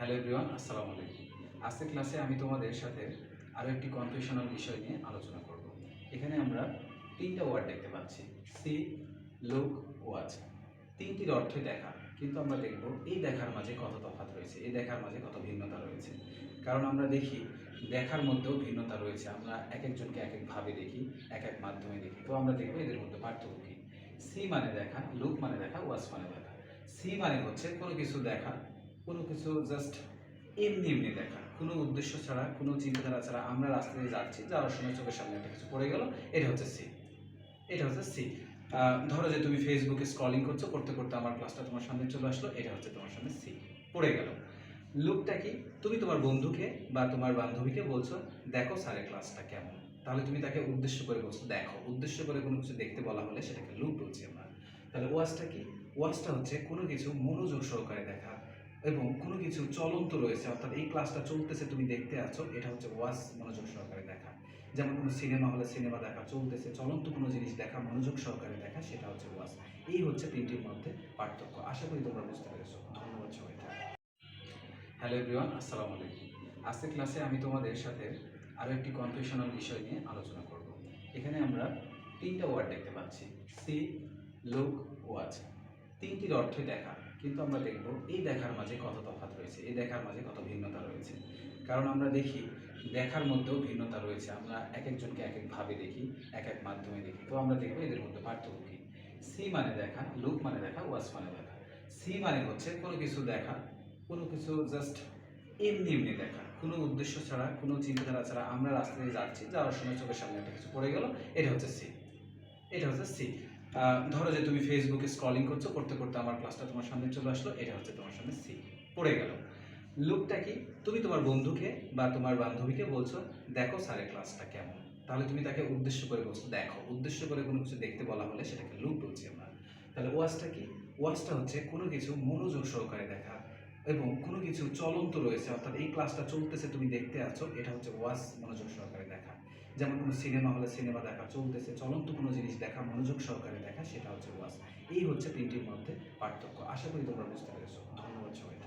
Hello everyone, আসসালামু আলাইকুম। আজকের ক্লাসে আমি তোমাদের সাথে আরও একটি কনফিউশনাল বিষয় নিয়ে আলোচনা করব। এখানে আমরা তিনটা ওয়ার্ড দেখতে পাচ্ছি, সি, লুক, ওয়াচ। তিনটির অর্থই দেখা, কিন্তু আমরা দেখব এই দেখার মাঝে কত তফাৎ রয়েছে, এই দেখার মাঝে কত ভিন্নতা রয়েছে। কারণ আমরা দেখি দেখার মধ্যেও ভিন্নতা রয়েছে, আমরা এক একজনকে এক একভাবে দেখি, এক এক মাধ্যমে দেখি। তো আমরা দেখব এদের মধ্যে পার্থক্য কী। সি মানে দেখা, লুক মানে দেখা, ওয়াচ মানে দেখা। সি মানে হচ্ছে কোনো কিছু দেখা, কোনো কিছু জাস্ট এমনি এমনি দেখা, কোনো উদ্দেশ্য ছাড়া, কোনো চিন্তাধারা ছাড়া আমরা রাস্তা দিয়ে যাচ্ছি, যাওয়ার সময় চোখের সামনে একটা কিছু পড়ে গেল, এটা হচ্ছে সি। এটা হচ্ছে সি। ধরো যে তুমি ফেসবুকে স্ক্রলিং করছো, করতে করতে আমার ক্লাসটা তোমার সামনে চলে আসলো, এটা হচ্ছে তোমার সামনে সি, পড়ে গেল। লুকটা কি? তুমি তোমার বন্ধুকে বা তোমার বান্ধবীকে বলছো দেখো স্যারের ক্লাসটা কেমন, তাহলে তুমি তাকে উদ্দেশ্য করে বলছো দেখো। উদ্দেশ্য করে কোনো কিছু দেখতে বলা হলে সেটাকে লুক বলছি আমরা। তাহলে ওয়াচটা কি? ওয়াচটা হচ্ছে কোনো কিছু মনোযোগ সহকারে দেখা এবং কোনো কিছু চলন্ত রয়েছে, অর্থাৎ এই ক্লাসটা চলতেছে, তুমি দেখতে আছো, এটা হচ্ছে ওয়াচ, মনোযোগ সহকারে দেখা। যেমন কোনো সিনেমা হলে সিনেমা দেখা চলতেছে, চলন্ত কোনো জিনিস দেখা, মনোযোগ সহকারে দেখা, সেটা হচ্ছে ওয়াচ। এই হচ্ছে তিনটির মধ্যে পার্থক্য। আশা করি তোমরা বুঝতে পেরেছো। ধন্যবাদ সবাইকে। হ্যালো এভরিওয়ান, আসসালামু আলাইকুম। আজকের ক্লাসে আমি তোমাদের সাথে আরও একটি কনফিউশনাল বিষয় নিয়ে আলোচনা করব। এখানে আমরা তিনটা ওয়ার্ড দেখতে পাচ্ছি, সি, লুক, ওয়াচ। তিনটির অর্থই দেখা, কিন্তু আমরা দেখব এই দেখার মাঝে কত তফাৎ রয়েছে, এই দেখার মাঝে কত ভিন্নতা রয়েছে। কারণ আমরা দেখি দেখার মধ্যেও ভিন্নতা রয়েছে, আমরা এক একজনকে এক একভাবে দেখি, এক এক মাধ্যমে দেখি। তো আমরা দেখব এদের মধ্যে পার্থক্য কী। সি মানে দেখা, লুক মানে দেখা, ওয়াচ মানে দেখা। সি মানে হচ্ছে কোনো কিছু দেখা, কোনো কিছু জাস্ট এমনি এমনি দেখা, কোনো উদ্দেশ্য ছাড়া, কোনো চিন্তাধারা ছাড়া আমরা রাস্তা দিয়ে যাচ্ছি, যাওয়ার সময় চোখের সামনে একটা কিছু পড়ে গেল, এটা হচ্ছে সি। এটা হচ্ছে সি। ধরো যে তুমি ফেসবুকে স্ক্রলিং করছো, করতে করতে আমার ক্লাসটা তোমার সামনে চলে আসলো, এটা হচ্ছে তোমার সামনে সি, পড়ে গেল। লুকটা কি? তুমি তোমার বন্ধুকে বা তোমার বান্ধবীকে বলছো দেখো স্যারের ক্লাসটা কেমন, তাহলে তুমি তাকে উদ্দেশ্য করে বলছো দেখো। উদ্দেশ্য করে কোনো কিছু দেখতে বলা হলে সেটাকে লুক বলছি আমরা। তাহলে ওয়াচটা কি? ওয়াচটা হচ্ছে কোনো কিছু মনোযোগ সহকারে দেখা এবং কোনো কিছু চলন্ত রয়েছে, অর্থাৎ এই ক্লাসটা চলতেছে, তুমি দেখতে আছো, এটা হচ্ছে ওয়াচ, মনোযোগ সহকারে দেখা। যেমন কোনো সিনেমা হলে সিনেমা দেখা চলতেছে, চলন্ত কোনো জিনিস দেখা, মনোযোগ সহকারে দেখা, সেটা হচ্ছে ওয়াচ। এই হচ্ছে তিনটির মধ্যে পার্থক্য। আশা করি তোমরা বুঝতে পেরেছো। ধন্যবাদ সবাইকে।